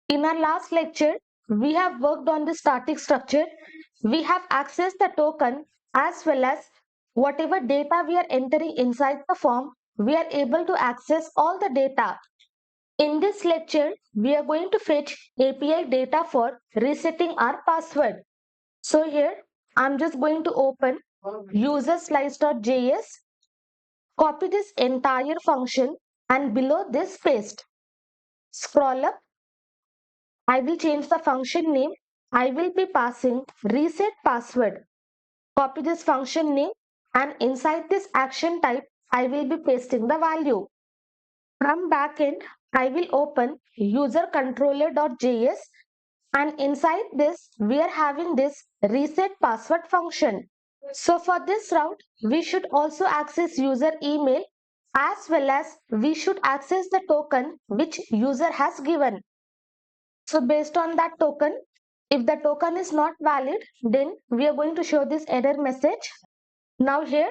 In our last lecture, we have worked on the static structure. We have accessed the token as well as whatever data we are entering inside the form, we are able to access all the data. In this lecture, we are going to fetch API data for resetting our password. So here, I'm just going to open user_slice.js, copy this entire function and below this paste. Scroll up. I will change the function name. I will be passing reset password. Copy this function name and inside this action type, I will be pasting the value. From backend, I will open user controller.js and inside this, we are having this reset password function. So for this route, we should also access user email as well as we should access the token which user has given. So based on that token, if the token is not valid, then we are going to show this error message. Now here,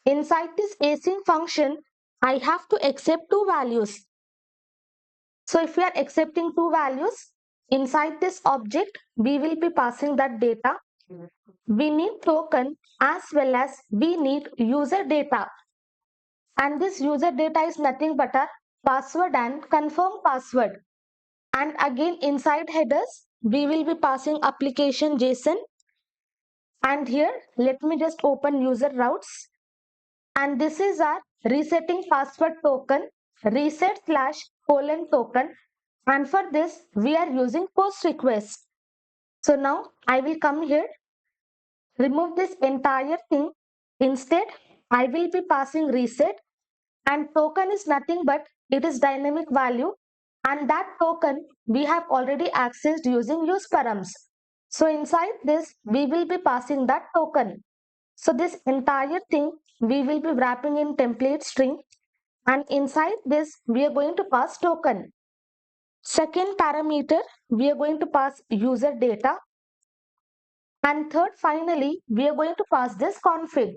inside this async function, I have to accept two values. So if we are accepting two values, inside this object, we will be passing that data. We need token as well as we need user data. And this user data is nothing but a password and confirm password. And again inside headers, we will be passing application JSON. And here, let me just open user routes. And this is our resetting password token, reset/token. And for this, we are using post request. So now I will come here, remove this entire thing. Instead, I will be passing reset and token is nothing but it is dynamic value and that token we have already accessed using use params. So inside this we will be passing that token. So this entire thing we will be wrapping in template string and inside this we are going to pass token. Second parameter we are going to pass user data and third finally we are going to pass this config.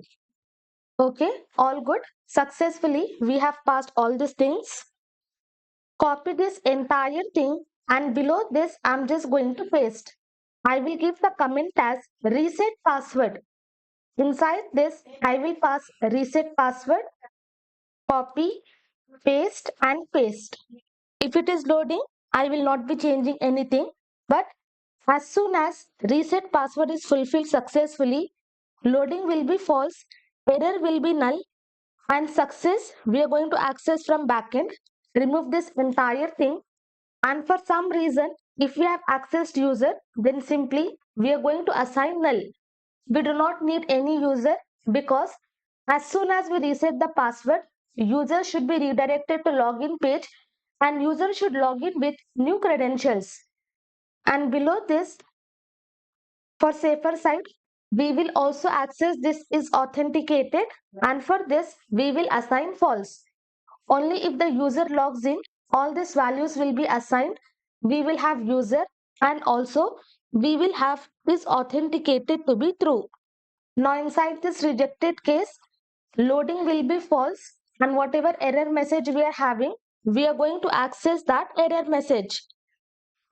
Okay, all good. Successfully we have passed all these things. Copy this entire thing and below this I'm just going to paste. I will give the comment as reset password. Inside this I will pass reset password, copy, paste and paste. If it is loading, I will not be changing anything, but as soon as reset password is fulfilled successfully, loading will be false, error will be null and success we are going to access from backend. Remove this entire thing and for some reason if we have accessed user then simply we are going to assign null. We do not need any user because as soon as we reset the password, user should be redirected to login page and user should log in with new credentials. And below this, for safer side, we will also access this is authenticated and for this we will assign false. Only if the user logs in, all these values will be assigned. We will have user and also we will have this authenticated to be true. Now inside this rejected case, loading will be false and whatever error message we are having, we are going to access that error message.